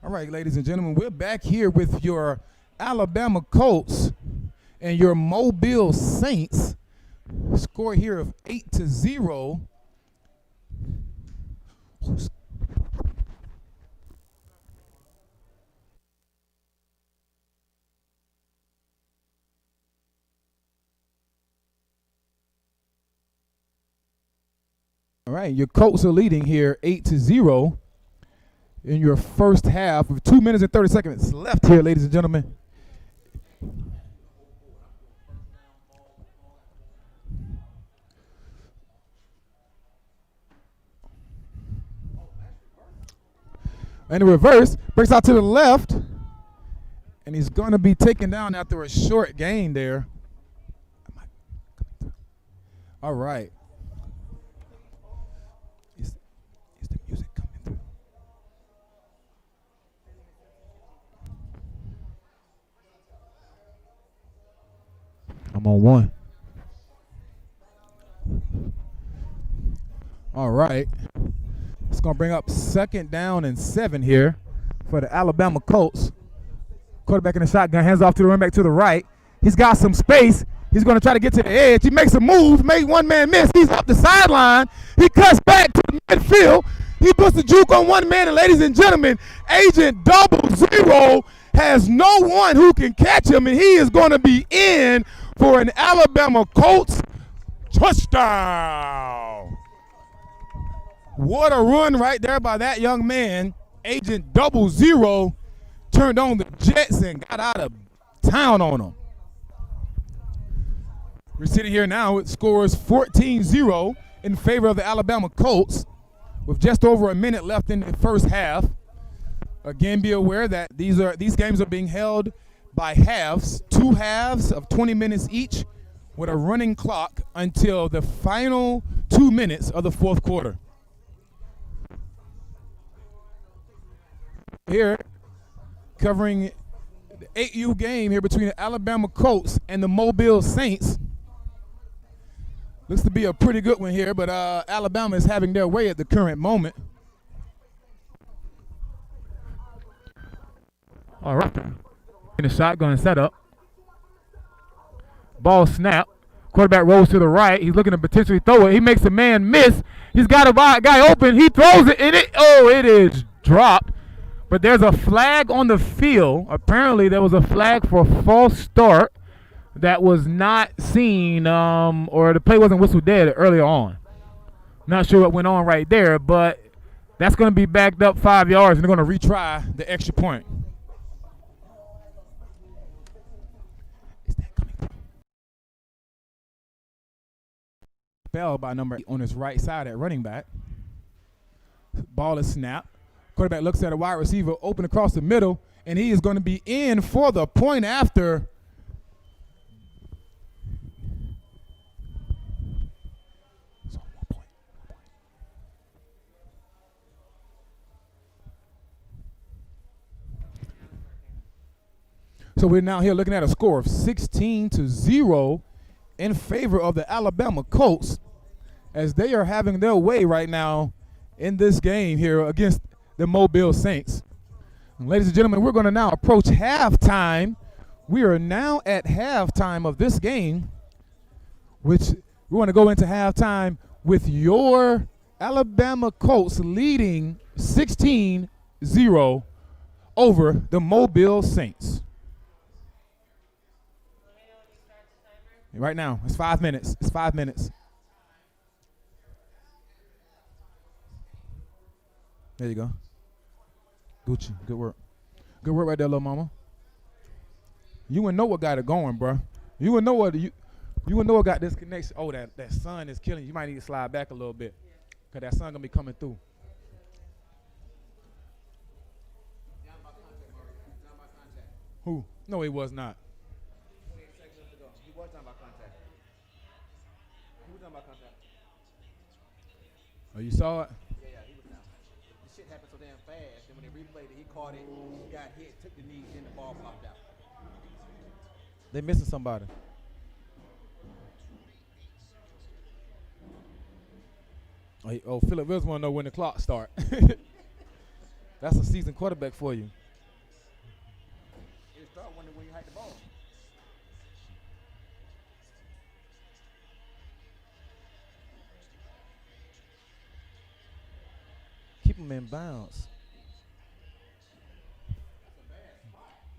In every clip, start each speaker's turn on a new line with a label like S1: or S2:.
S1: All right, ladies and gentlemen, we're back here with your Alabama Colts and your Mobile Saints. Score here of 8-0. All right, your Colts are leading here 8-0 in your first half with 2 minutes and 30 seconds left here, ladies and gentlemen. And the reverse breaks out to the left, and he's going to be taken down after a short gain there. All right. Is the music coming through? I'm on one. All right. It's going to bring up 2nd down and 7 here for the Alabama Colts. Quarterback in the shotgun, hands off to the running back to the right. He's got some space. He's going to try to get to the edge. He makes a move, made one man miss. He's up the sideline. He cuts back to the midfield. He puts the juke on one man, and ladies and gentlemen, Agent 00 has no one who can catch him, and he is going to be in for an Alabama Colts touchdown. What a run right there by that young man. Agent 00 turned on the Jets and got out of town on them. We're sitting here now with scores 14-0 in favor of the Alabama Colts with just over a minute left in the first half. Again, be aware that these games are being held by halves, 2 halves of 20 minutes each with a running clock until the final 2 minutes of the fourth quarter. Here, covering the 8U game here between the Alabama Colts and the Mobile Saints. Looks to be a pretty good one here, but Alabama is having their way at the current moment. All right. In the shotgun setup. Ball snap. Quarterback rolls to the right. He's looking to potentially throw it. He makes a man miss. He's got a guy open. He throws it, and it is dropped. But there's a flag on the field. Apparently, there was a flag for a false start that was not seen, or the play wasn't whistled dead earlier on. Not sure what went on right there, but that's going to be backed up 5 yards, and they're going to retry the extra point. Is that coming through? Bell by number 8 on his right side at running back. Ball is snapped. Quarterback looks at a wide receiver open across the middle, and he is going to be in for the point after. So we're now here looking at a score of 16-0 in favor of the Alabama Colts as they are having their way right now in this game here against the Mobile Saints. And ladies and gentlemen, we're going to now approach halftime. We are now at halftime of this game, which we want to go into halftime with your Alabama Colts leading 16-0 over the Mobile Saints. Right now, it's 5 minutes. It's 5 minutes. There you go. Gucci, good work. Good work right there, little mama. You wouldn't know what got it going, bro. You wouldn't know what got this connection. Oh, that sun is killing you. You might need to slide back a little bit, because that sun gonna be coming through. Down by contact, Mario. Down by contact. Who? No, he was not. He was down by contact. He was down by contact. Oh, you saw it? Happened so damn fast, and when they replayed it, he caught it, he got hit, took the knee, and the ball popped out. They missing somebody. Oh, Philip Wills want to know when the clock start. That's a seasoned quarterback for you.
S2: It start when you hike the ball.
S1: Keep him in bounds.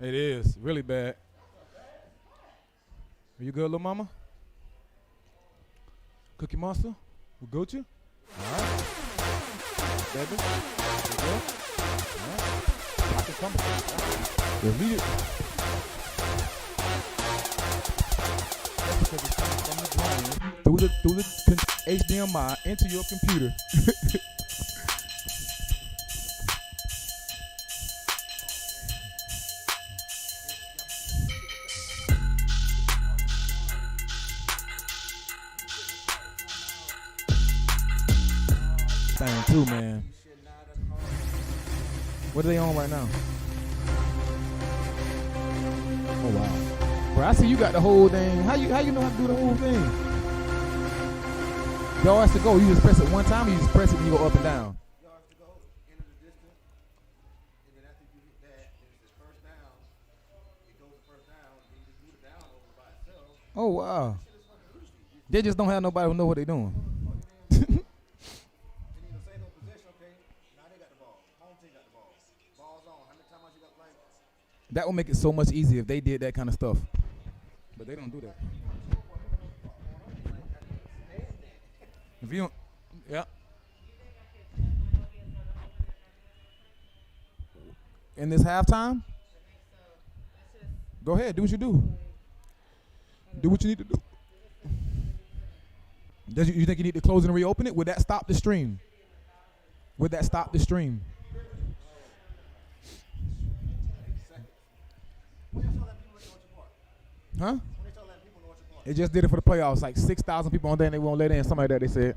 S1: It is really bad. Are you good, little mama? Cookie Monster? We Gucci? All right. Baby? You good? All right. Pocket coming. Just lead it. That's because it's coming from the brain through the HDMI into your computer. Thing too, man. What are they on right now? Oh wow, bro! I see you got the whole thing. How you know how to do the whole thing? Yards to go. You just press it one time. Or you just press it and you go up and down.
S2: Yards to go, into the distance, and then after you hit that, and it's the first down. It goes to first down, and you just do the down over by itself.
S1: Oh wow. They just don't have nobody who know what they're doing. That would make it so much easier if they did that kind of stuff. But they don't do that. If you don't, yeah. In this halftime? Go ahead, do what you do. Do what you need to do. You think you need to close and reopen it? Would that stop the stream? Would that stop the stream? Huh? It just did it for the playoffs. Like 6,000 people on there and they won't let in. Something like that, they said.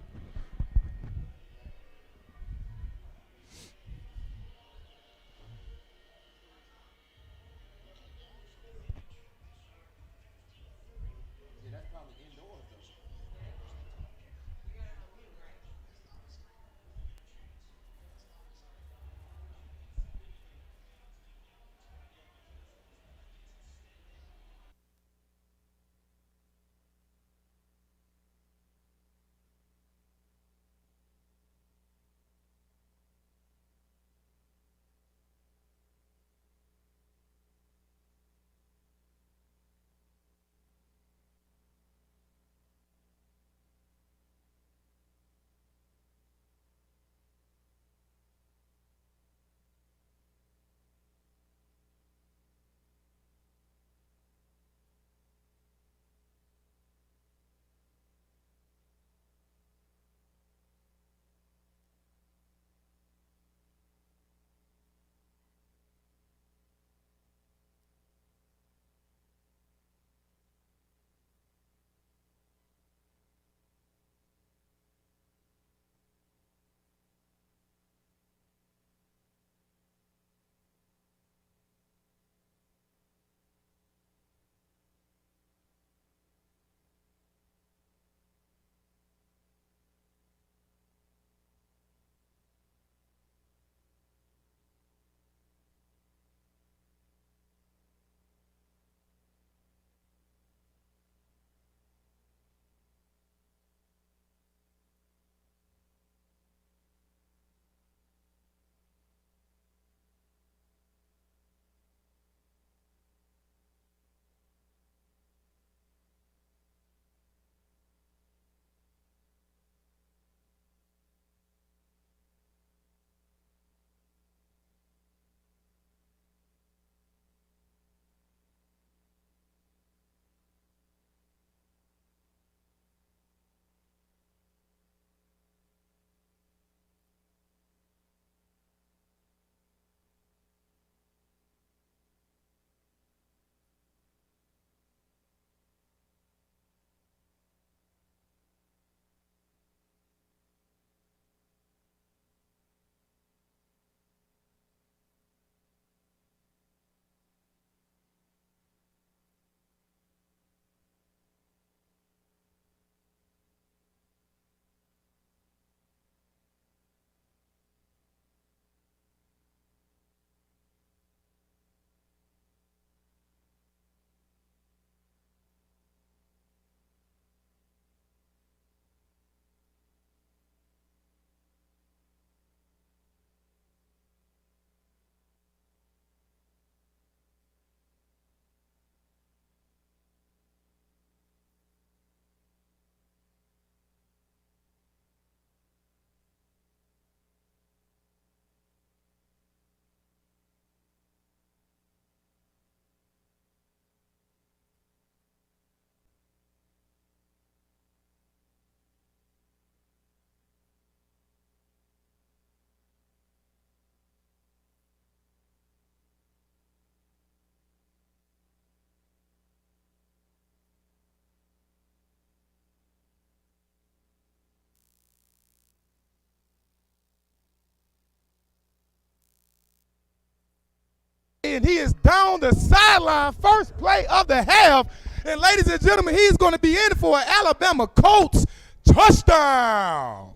S1: and he is down the sideline. First play of the half. And ladies and gentlemen, he's going to be in for an Alabama Colts touchdown.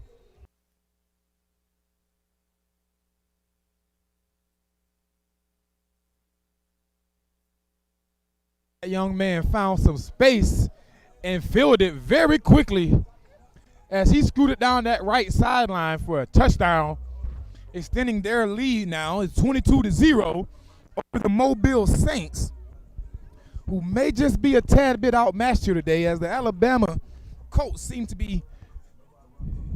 S1: That young man found some space and filled it very quickly as he scooted down that right sideline for a touchdown, extending their lead now. It's 22-0 over the Mobile Saints, who may just be a tad bit outmatched here today, as the Alabama Colts seem to be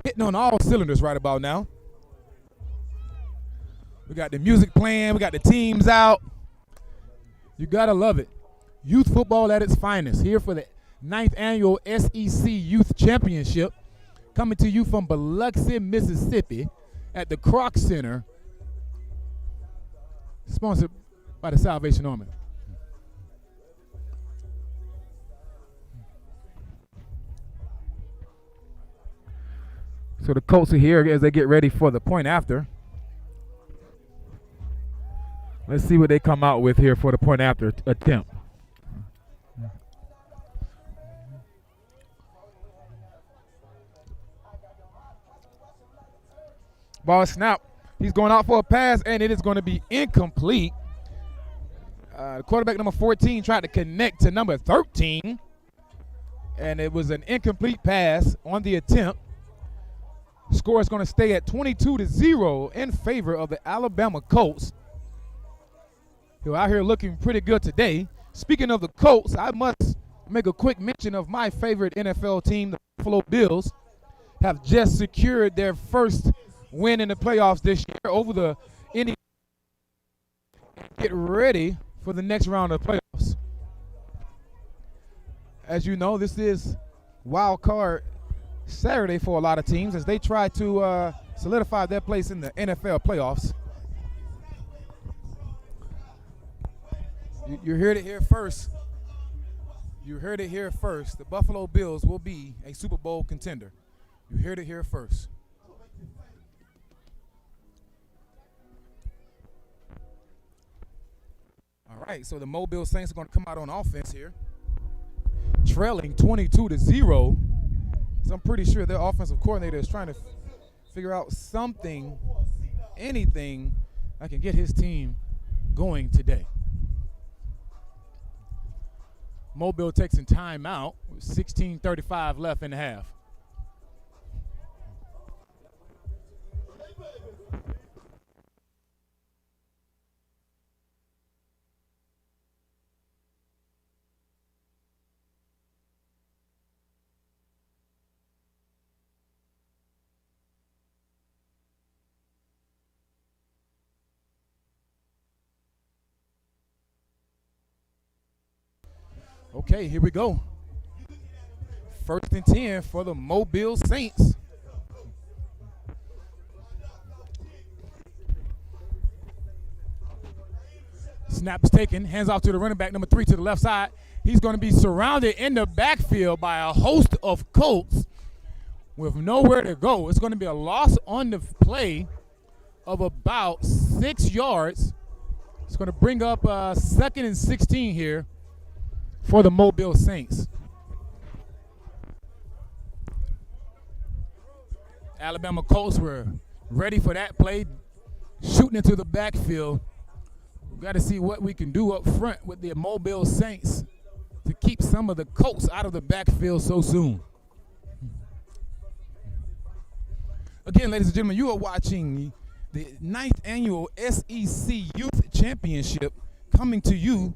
S1: hitting on all cylinders right about now. We got the music playing. We got the teams out. You got to love it. Youth football at its finest, here for the 9th annual S.E.C. Youth Championship, coming to you from Biloxi, Mississippi, at the Kroc Center, sponsored by the Salvation Army. So the Colts are here as they get ready for the point after. Let's see what they come out with here for the point after attempt. Ball snap. He's going out for a pass, and it is going to be incomplete. Quarterback number 14 tried to connect to number 13, and it was an incomplete pass on the attempt. Score is going to stay at 22-0 in favor of the Alabama Colts, who are out here looking pretty good today. Speaking of the Colts, I must make a quick mention of my favorite NFL team, the Buffalo Bills, have just secured their first win in the playoffs this year over the Indians. Get ready for the next round of playoffs. As you know, this is wild card Saturday for a lot of teams as they try to solidify their place in the NFL playoffs. You heard it here first. You heard it here first. The Buffalo Bills will be a Super Bowl contender. You heard it here first. All right, so the Mobile Saints are going to come out on offense here, trailing 22-0. So I'm pretty sure their offensive coordinator is trying to figure out something, anything that can get his team going today. Mobile takes some time out with 16:35 left in the half. Okay, here we go. 1st and 10 for the Mobile Saints. Snap is taken, hands off to the running back, number 3 to the left side. He's going to be surrounded in the backfield by a host of Colts with nowhere to go. It's going to be a loss on the play of about 6 yards. It's going to bring up 2nd and 16 here for the Mobile Saints. Alabama Colts were ready for that play, shooting into the backfield. We've got to see what we can do up front with the Mobile Saints to keep some of the Colts out of the backfield so soon. Again, ladies and gentlemen, you are watching the 9th annual S.E.C. Youth Championship coming to you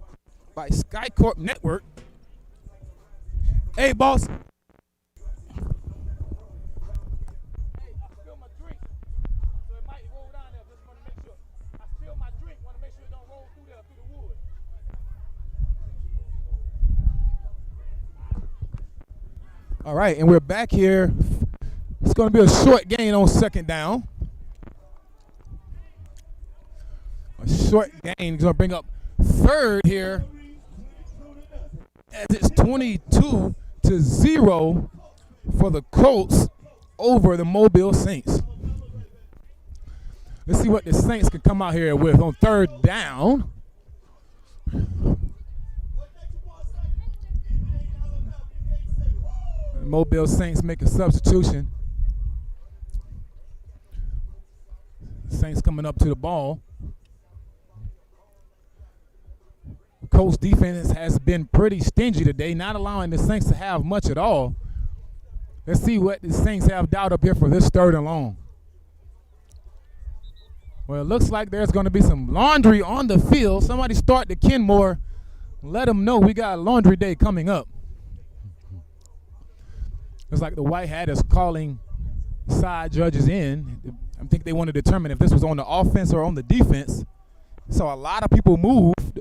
S1: by Sky Corp Network. Hey, boss. Hey, I spilled my drink, so it might roll down there. Just want to make sure. I spilled my drink. Want to make sure it don't roll through there, through the wood. All right, and we're back here. It's going to be a short gain on 2nd down. A short gain is going to bring up 3rd here, as it's 22-0 for the Colts over the Mobile Saints. Let's see what the Saints can come out here with on 3rd down. Mobile Saints make a substitution. Saints coming up to the ball. Colts defense has been pretty stingy today, not allowing the Saints to have much at all. Let's see what the Saints have dialed up here for this 3rd and long. Well, it looks like there's going to be some laundry on the field. Somebody start the Kenmore. Let them know we got laundry day coming up. Looks like the white hat is calling side judges in. I think they want to determine if this was on the offense or on the defense. So a lot of people moved.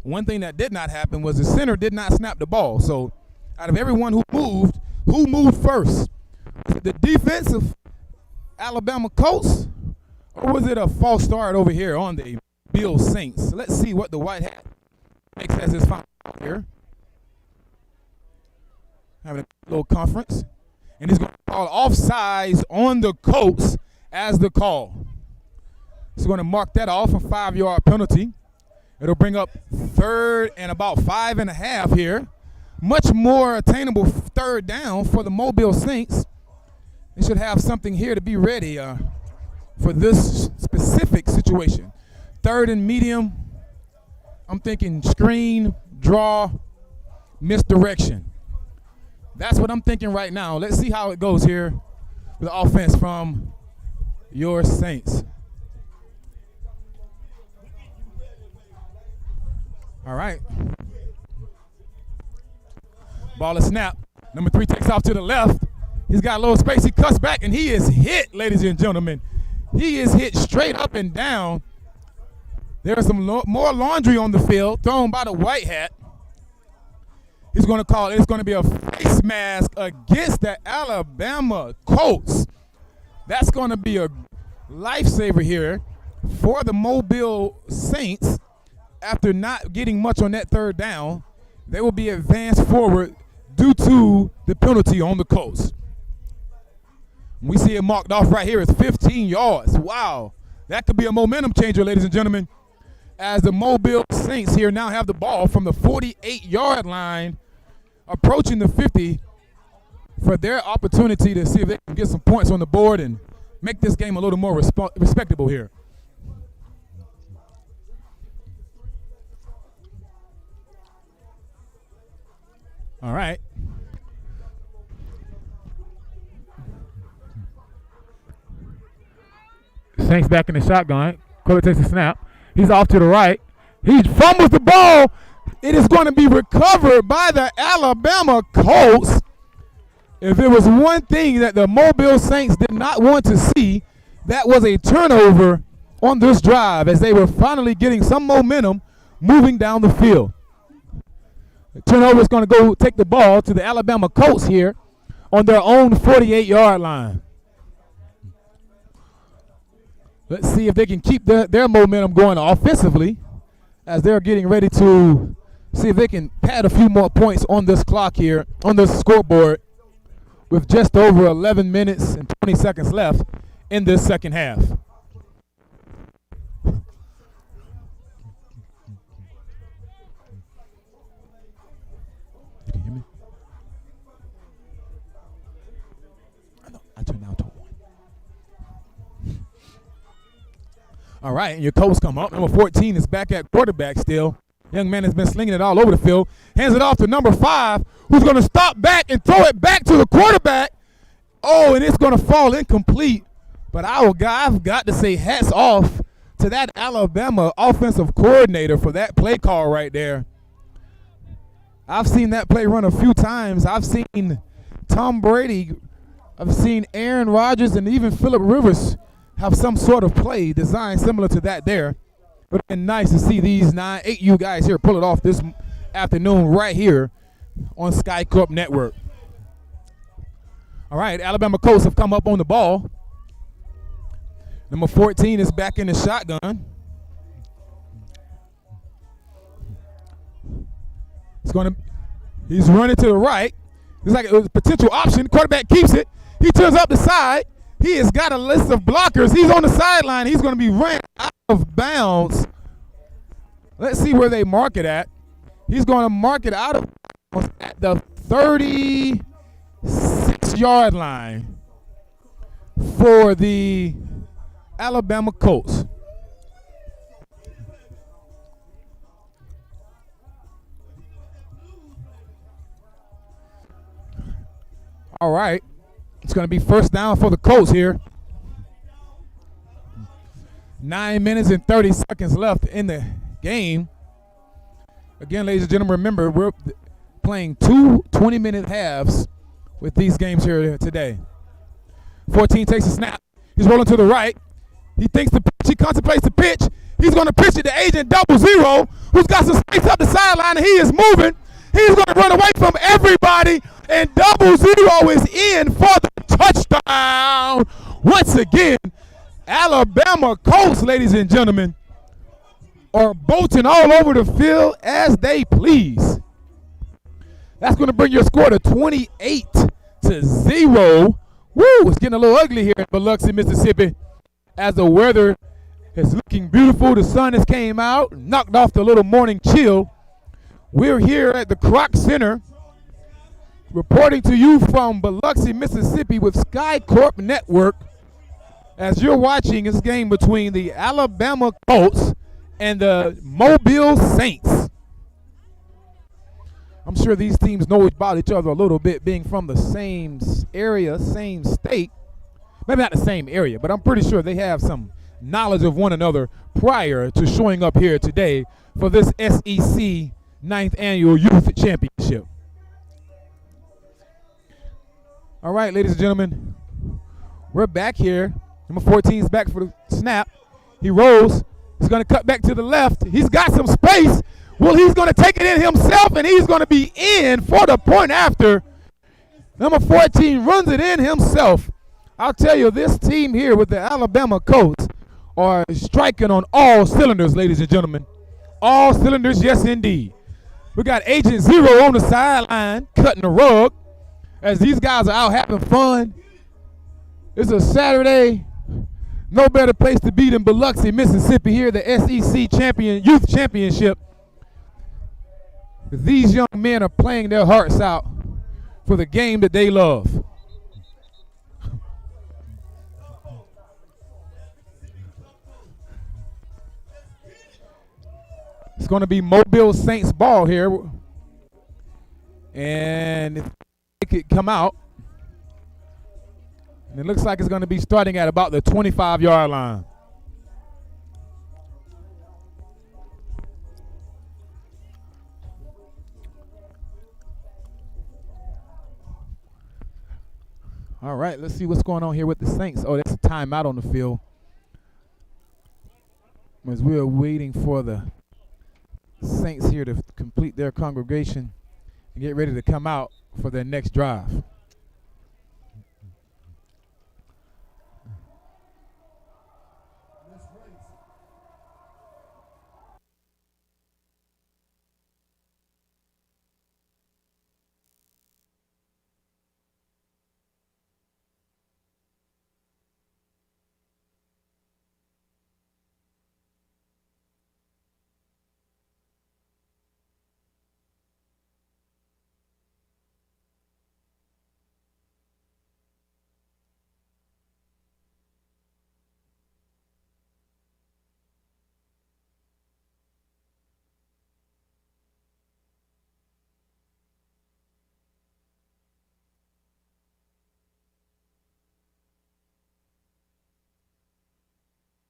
S1: One thing that did not happen was the center did not snap the ball. So out of everyone who moved first? Was it the defensive Alabama Colts, or was it a false start over here on the Bill Saints? So let's see what the white hat makes as his final here. Having a little conference. And he's going to call offsides on the Colts as the call. He's going to mark that off, a 5-yard penalty. It'll bring up 3rd and about 5.5 here. Much more attainable 3rd down for the Mobile Saints. They should have something here to be ready for this specific situation. 3rd and medium. I'm thinking screen, draw, misdirection. That's what I'm thinking right now. Let's see how it goes here with the offense from your Saints. All right. Ball is snap. Number 3 takes off to the left. He's got a little space. He cuts back, and he is hit, ladies and gentlemen. He is hit straight up and down. There's some more laundry on the field thrown by the white hat. He's going to call it. It's going to be a face mask against the Alabama Colts. That's going to be a lifesaver here for the Mobile Saints. After not getting much on that 3rd down, they will be advanced forward due to the penalty on the Colts. We see it marked off right here. It's 15 yards. Wow. That could be a momentum changer, ladies and gentlemen, as the Mobile Saints here now have the ball from the 48-yard line approaching the 50 for their opportunity to see if they can get some points on the board and make this game a little more respectable here. All right. Saints back in the shotgun. Coley takes a snap. He's off to the right. He fumbles the ball. It is going to be recovered by the Alabama Colts. If there was one thing that the Mobile Saints did not want to see, that was a turnover on this drive as they were finally getting some momentum moving down the field. The turnover is going to go take the ball to the Alabama Colts here on their own 48-yard line. Let's see if they can keep their momentum going offensively as they're getting ready to see if they can pad a few more points on this clock here, on this scoreboard, with just over 11 minutes and 20 seconds left in this second half. You can hear me? I know. I turned down to 1. All right, and your Colts come up. Number 14 is back at quarterback still. Young man has been slinging it all over the field. Hands it off to number 5, who's going to stop back and throw it back to the quarterback. Oh, and it's going to fall incomplete. But I've got to say hats off to that Alabama offensive coordinator for that play call right there. I've seen that play run a few times. I've seen Tom Brady. I've seen Aaron Rodgers and even Phillip Rivers have some sort of play designed similar to that there. But it's nice to see these 8U guys here pull it off this afternoon right here on Sky Corp Network. All right, Alabama Colts have come up on the ball. Number 14 is back in the shotgun. He's running to the right. It's like a potential option. Quarterback keeps it. He turns up the side. He has got a list of blockers. He's on the sideline. He's going to be ran out of bounds Let's see where they mark it at. He's going to mark it out of at the 36-yard line for the Alabama Colts. All right. It's going to be first down for the Colts here. 9 minutes and 30 seconds left in the game. Again, ladies and gentlemen, remember, we're playing two 20-minute halves with these games here today. 14 takes a snap. He's rolling to the right. He thinks the pitch. He contemplates the pitch. He's going to pitch it to Agent 00, who's got some space up the sideline, and he is moving. He's going to run away from everybody, and 00 is in for the touchdown. Once again, Alabama Colts, ladies and gentlemen, are bolting all over the field as they please. That's going to bring your score to 28-0. Woo! It's getting a little ugly here in Biloxi, Mississippi, as the weather is looking beautiful. The sun has came out, knocked off the little morning chill. We're here at the Kroc Center, reporting to you from Biloxi, Mississippi with Sky Corp Network, as you're watching this game between the Alabama Colts and the Mobile Saints. I'm sure these teams know about each other a little bit, being from the same area, same state. Maybe not the same area, but I'm pretty sure they have some knowledge of one another prior to showing up here today for this S.E.C. 9th Annual Youth Championship. All right, ladies and gentlemen, we're back here. Number 14 is back for the snap. He rolls. He's going to cut back to the left. He's got some space. Well, he's going to take it in himself, and he's going to be in for the point after. Number 14 runs it in himself. I'll tell you, this team here with the Alabama Colts are striking on all cylinders, ladies and gentlemen. All cylinders, yes, indeed. We got Agent 0 on the sideline cutting the rug as these guys are out having fun. It's a Saturday. No better place to be than Biloxi, Mississippi, here, the S.E.C. Youth Championship. These young men are playing their hearts out for the game that they love. It's going to be Mobile Saints ball here. And if it could come out. And it looks like it's going to be starting at about the 25-yard line. All right, let's see what's going on here with the Saints. Oh, that's a timeout on the field. As we are waiting for the Saints here to complete their congregation and get ready to come out for their next drive.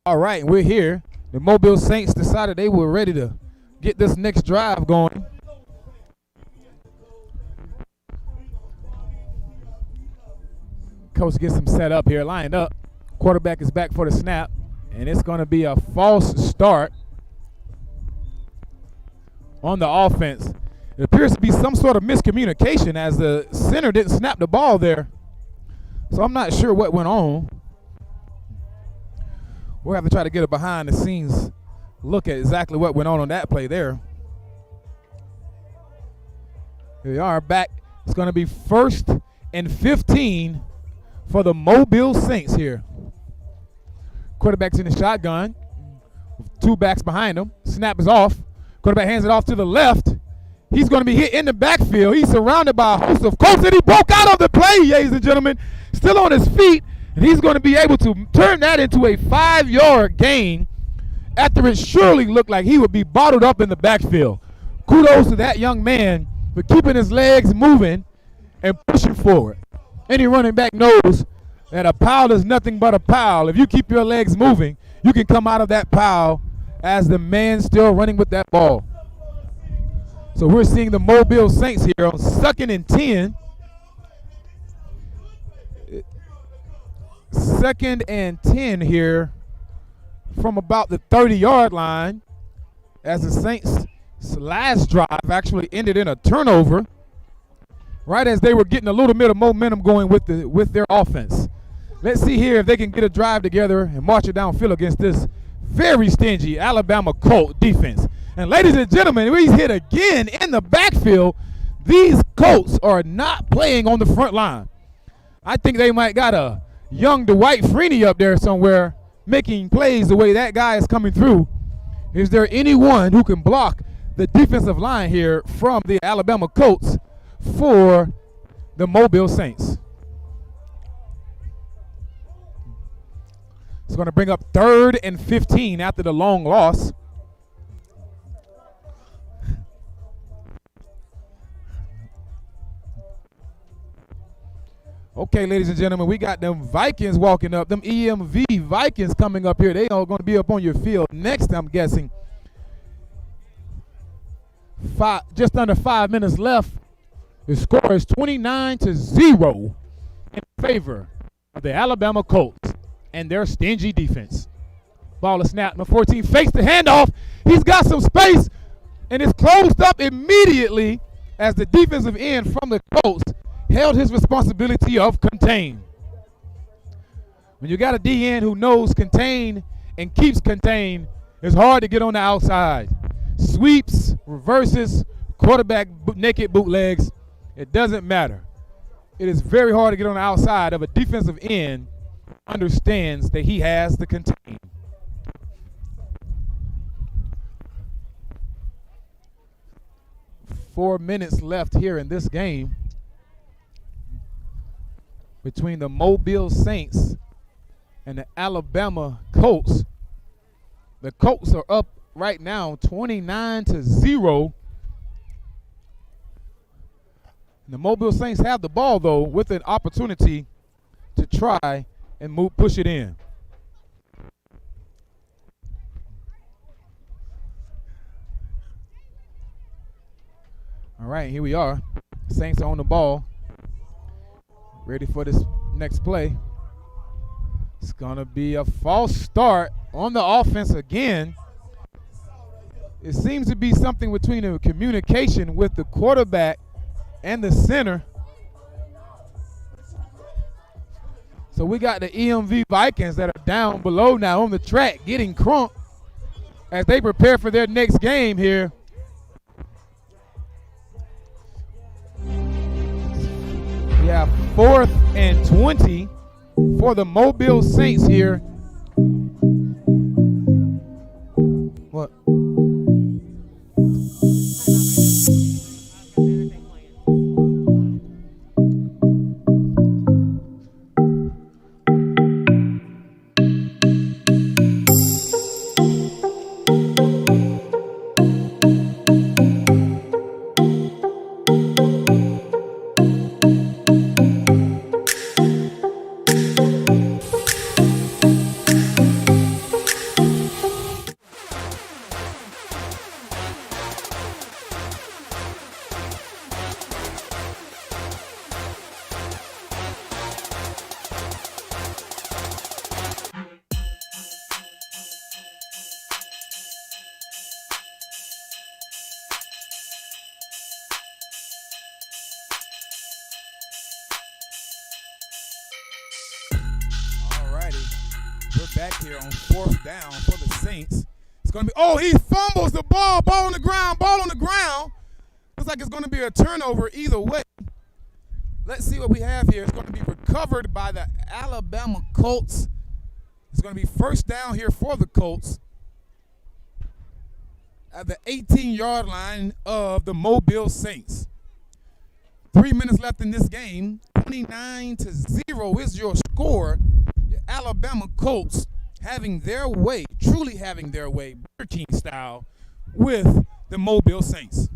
S1: All right, we're here. The Mobile Saints decided they were ready to get this next drive going. Coach gets them set up here, lined up. Quarterback is back for the snap, and it's going to be a false start on the offense. It appears to be some sort of miscommunication as the center didn't snap the ball there. So I'm not sure what went on. We'll have to try to get a behind-the-scenes look at exactly what went on that play there. Here we are back. It's going to be 1st and 15 for the Mobile Saints here. Quarterback's in the shotgun with 2 backs behind him. Snap is off. Quarterback hands it off to the left. He's going to be hit in the backfield. He's surrounded by a host of Colts, and he broke out of the play, ladies and gentlemen. Still on his feet, and he's going to be able to turn that into a 5-yard gain after it surely looked like he would be bottled up in the backfield. Kudos to that young man for keeping his legs moving and pushing forward. Any running back knows that a pile is nothing but a pile. If you keep your legs moving, you can come out of that pile as the man still running with that ball. So we're seeing the Mobile Saints here on 2nd and 10. 2nd and 10 here from about the 30-yard line, as the Saints' last drive actually ended in a turnover right as they were getting a little bit of momentum going with their offense. Let's see here if they can get a drive together and march it downfield against this very stingy Alabama Colt defense. And ladies and gentlemen, he's hit again in the backfield. These Colts are not playing on the front line. I think they might got a young Dwight Freeney up there somewhere making plays the way that guy is coming through. Is there anyone who can block the defensive line here from the Alabama Colts for the Mobile Saints? It's going to bring up 3rd and 15 after the long loss. Okay, ladies and gentlemen, we got them Vikings walking up, them EMV Vikings coming up here. They are going to be up on your field next, I'm guessing. Just under 5 minutes left. The score is 29-0 in favor of the Alabama Colts and their stingy defense. Ball is snapped. Number 14 fakes the handoff. He's got some space, and it's closed up immediately as the defensive end from the Colts held his responsibility of contain. When you got a DN who knows contain and keeps contain, it's hard to get on the outside. Sweeps, reverses, quarterback naked bootlegs, it doesn't matter. It is very hard to get on the outside of a defensive end who understands that he has to contain. Four minutes left here in this game between the Mobile Saints and the Alabama Colts. The Colts are up right now 29-0. The Mobile Saints have the ball, though, with an opportunity to try and push it in. All right, here we are. Saints are on the ball. Ready for this next play. It's going to be a false start on the offense again. It seems to be something between the communication with the quarterback and the center. So we got the EMV Vikings that are down below now on the track getting crunked as they prepare for their next game here. We have 4th and 20 for the Mobile Saints here. What? We're back here on 4th down for the Saints. It's going to be, oh, he fumbles the ball. Ball on the ground. Looks like it's going to be a turnover either way. Let's see what we have here. It's going to be recovered by the Alabama Colts. It's going to be 1st down here for the Colts. at the 18-yard line of the Mobile Saints. 3 minutes left in this game. 29-0 is your score. Your Alabama Colts having their way, truly having their way, Burger King style, with the Mobile Saints.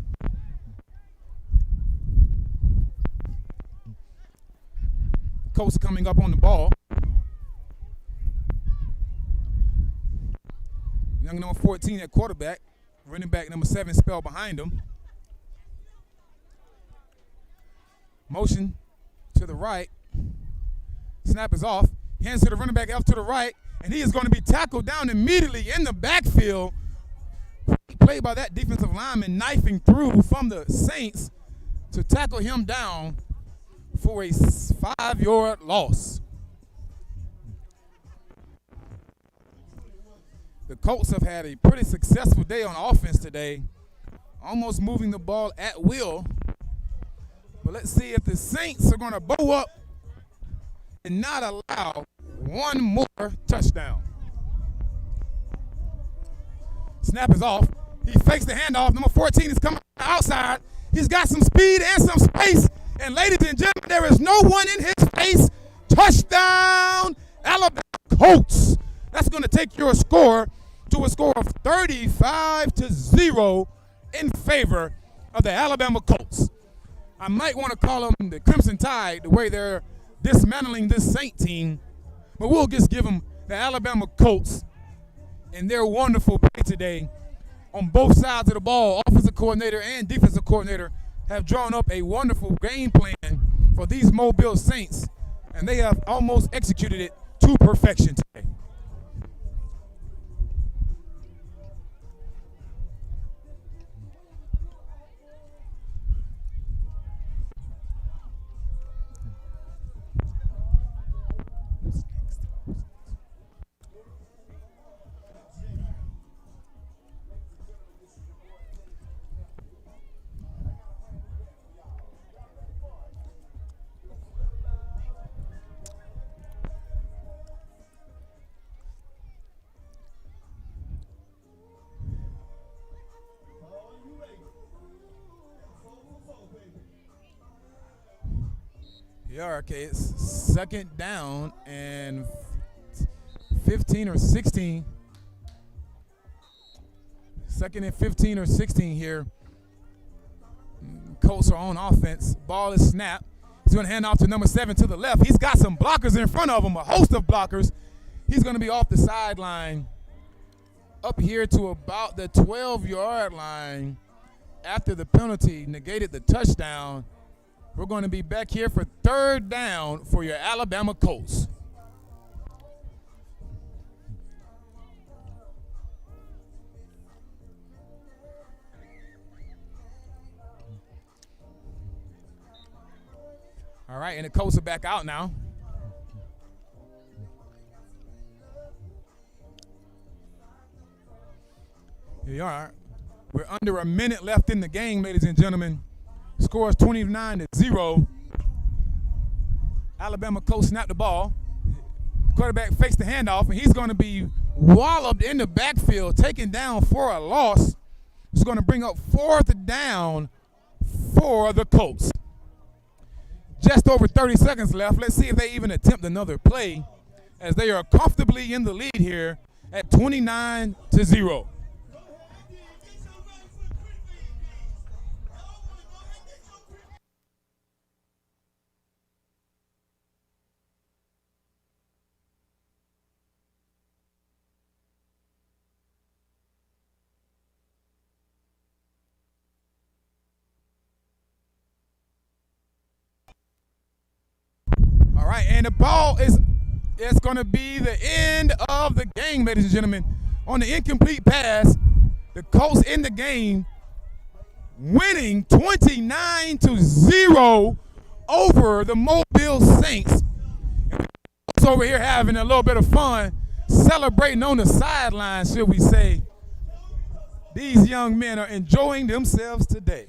S1: The Colts are coming up on the ball. Young number 14 at quarterback. Running back number 7 spelled behind him. Motion to the right. Snap is off. Hands to the running back off to the right. And he is going to be tackled down immediately in the backfield. Played by that defensive lineman, knifing through from the Saints to tackle him down for a 5-yard loss. The Colts have had a pretty successful day on offense today, almost moving the ball at will. But let's see if the Saints are going to bow up and not allow one more touchdown. Snap is off. He fakes the handoff. Number 14 is coming outside. He's got some speed and some space. And ladies and gentlemen, there is no one in his face. Touchdown, Alabama Colts. That's going to take your score to a score of 35-0 in favor of the Alabama Colts. I might want to call them the Crimson Tide, the way they're dismantling this Saint team. But we'll just give them the Alabama Colts and their wonderful play today on both sides of the ball. Offensive coordinator and defensive coordinator have drawn up a wonderful game plan for these Mobile Saints, and they have almost executed it to perfection today. Yeah, okay, it's second down and 15 or 16. Second and 15 or 16 here. Colts are on offense. Ball is snapped. He's going to hand off to number 7 to the left. He's got some blockers in front of him, a host of blockers. He's going to be off the sideline up here to about the 12-yard line after the penalty negated the touchdown. We're going to be back here for third down for your Alabama Colts. All right, and the Colts are back out now. Here you are. We're under a minute left in the game, ladies and gentlemen. Score is 29-0. Alabama Colts snap the ball. Quarterback fakes the handoff, and he's going to be walloped in the backfield, taken down for a loss. It's going to bring up fourth down for the Colts. Just over 30 seconds left. Let's see if they even attempt another play, as they are comfortably in the lead here at 29-0. All right, and the ball is going to be the end of the game, ladies and gentlemen. On the incomplete pass, the Colts in the game, winning 29-0 over the Mobile Saints. And the Colts over here having a little bit of fun, celebrating on the sidelines, should we say. These young men are enjoying themselves today.